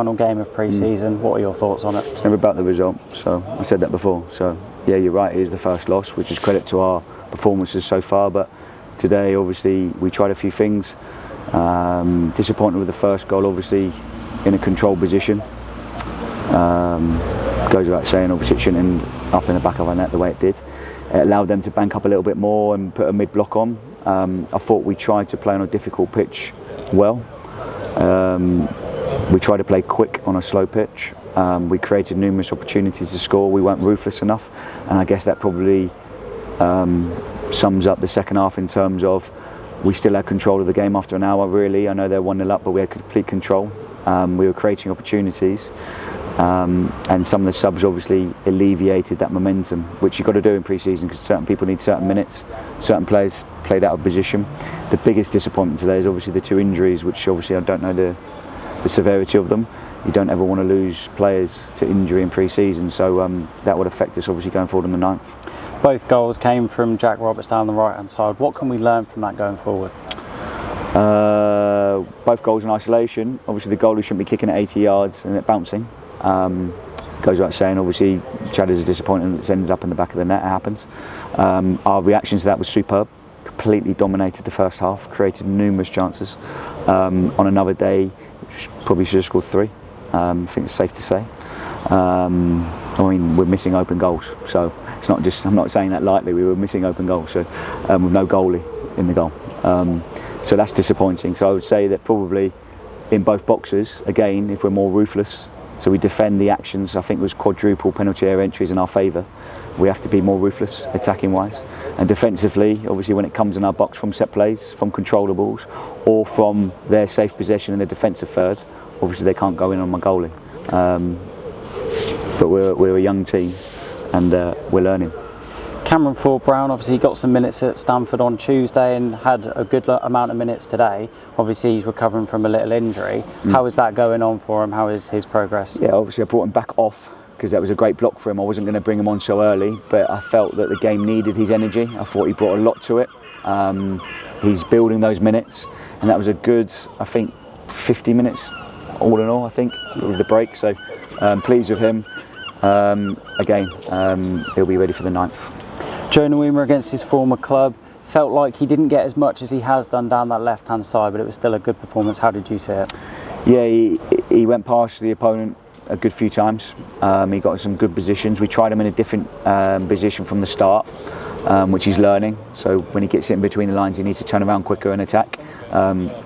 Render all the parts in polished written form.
Final game of pre-season, what are your thoughts on it? It's never about the result, so I said that before. So yeah, you're right, it is the first loss, which is credit to our performances so far, but today obviously we tried a few things. Disappointed with the first goal, obviously in a controlled position. Goes without saying, obviously it shouldn't end up in the back of our net the way it did. It allowed them to bank up a little bit more and put a mid-block on. I thought we tried to play on a difficult pitch well. We tried to play quick on a slow pitch. We created numerous opportunities to score. We weren't ruthless enough, and I guess that probably sums up the second half in terms of we still had control of the game after an hour, really. I know they're 1-0 up, but we had complete control. We were creating opportunities, and some of the subs obviously alleviated that momentum, which you've got to do in pre-season because certain people need certain minutes, certain players played out of position. The biggest disappointment today is obviously the two injuries, which obviously I don't know the severity of them. You don't ever want to lose players to injury in pre-season, so that would affect us obviously going forward on the 9th. Both goals came from Jack Roberts down the right hand side. What can we learn from that going forward? Both goals in isolation. Obviously the goalie shouldn't be kicking at 80 yards and it bouncing. Goes without saying, obviously Chad is disappointing that it's ended up in the back of the net. It happens. Our reaction to that was superb. Completely dominated the first half, created numerous chances. On another day, probably should have scored 3. I think it's safe to say. I mean, we're missing open goals, so it's not just, I'm not saying that lightly, we were missing open goals, so with no goalie in the goal. So that's disappointing. So I would say that probably in both boxes, again, if we're more ruthless, so we defend the actions, I think it was quadruple penalty area entries in our favour. We have to be more ruthless, attacking wise. And defensively, obviously when it comes in our box from set plays, from controllables, or from their safe possession in the defensive third, obviously they can't go in on my goalie. But we're a young team and we're learning. Cameron Ford-Brown obviously got some minutes at Stamford on Tuesday and had a good amount of minutes today. Obviously he's recovering from a little injury. How is that going on for him? How is his progress? Yeah, obviously I brought him back off because that was a great block for him. I wasn't going to bring him on so early, but I felt that the game needed his energy. I thought he brought a lot to it. He's building those minutes, and that was a good, I think, 50 minutes all in all, I think, with the break. So pleased with him. Again, he'll be ready for the 9th. Joe Nwima against his former club, felt like he didn't get as much as he has done down that left hand side, but it was still a good performance. How did you see it? Yeah, he went past the opponent a good few times. He got some good positions. We tried him in a different position from the start, which he's learning. So when he gets in between the lines, he needs to turn around quicker and attack.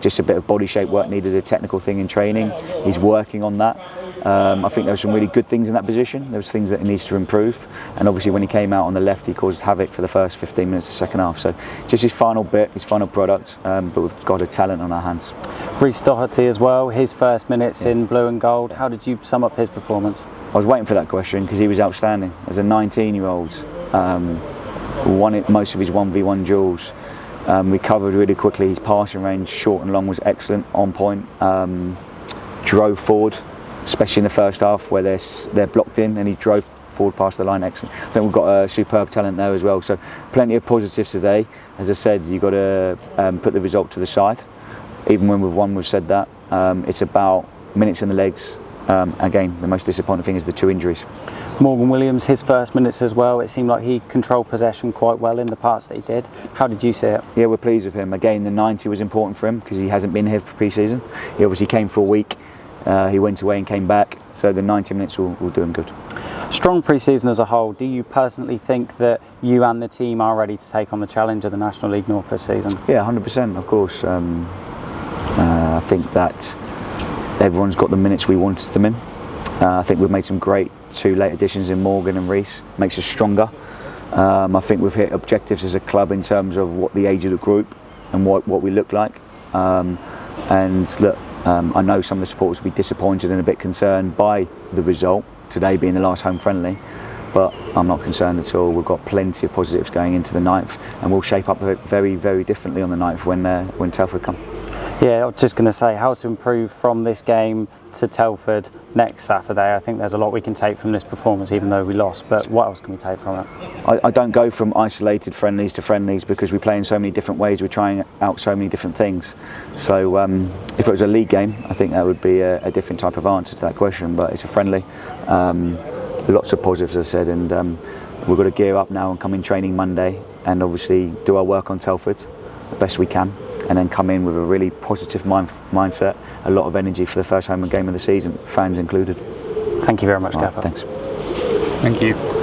Just a bit of body shape work needed, a technical thing in training. He's working on that. I think there were some really good things in that position. There was things that he needs to improve, and obviously when he came out on the left, he caused havoc for the first 15 minutes of the second half. So just his final bit, his final product, but we've got a talent on our hands. Rhys Doherty as well, his first minutes in blue and gold. How did you sum up his performance? I was waiting for that question because he was outstanding. As a 19-year-old, won most of his 1v1 duels, recovered really quickly. His passing range, short and long, was excellent, on point. Drove forward, especially in the first half where they're blocked in, and he drove forward past the line. Excellent. I think we've got a superb talent there as well. So plenty of positives today. As I said, you've got to put the result to the side. Even when we've won, we've said that. It's about minutes in the legs. Again, the most disappointing thing is the 2 injuries. Morgan Williams, his first minutes as well, it seemed like he controlled possession quite well in the parts that he did. How did you see it? Yeah, we're pleased with him. Again, the 90 was important for him because he hasn't been here for pre-season. He obviously came for a week. He went away and came back, so the 90 minutes will do him good. Strong pre-season as a whole. Do you personally think that you and the team are ready to take on the challenge of the National League North this season? Yeah, 100%, of course. I think that everyone's got the minutes we wanted them in. I think we've made some great 2 late additions in Morgan and Rhys. Makes us stronger. I think we've hit objectives as a club in terms of what the age of the group and what we look like. And look, I know some of the supporters will be disappointed and a bit concerned by the result, today being the last home friendly, but I'm not concerned at all. We've got plenty of positives going into the 9th, and we'll shape up very, very differently on the 9th when Telford come. Yeah, I was just going to say how to improve from this game to Telford next Saturday. I think there's a lot we can take from this performance, even though we lost. But what else can we take from it? I don't go from isolated friendlies to friendlies because we play in so many different ways. We're trying out so many different things. So if it was a league game, I think that would be a different type of answer to that question. But it's a friendly. Lots of positives, as I said, and we've got to gear up now and come in training Monday and obviously do our work on Telford the best we can, and then come in with a really positive mindset, a lot of energy for the first home game of the season, fans included. Thank you very much, Gaffer. Thanks. Thank you.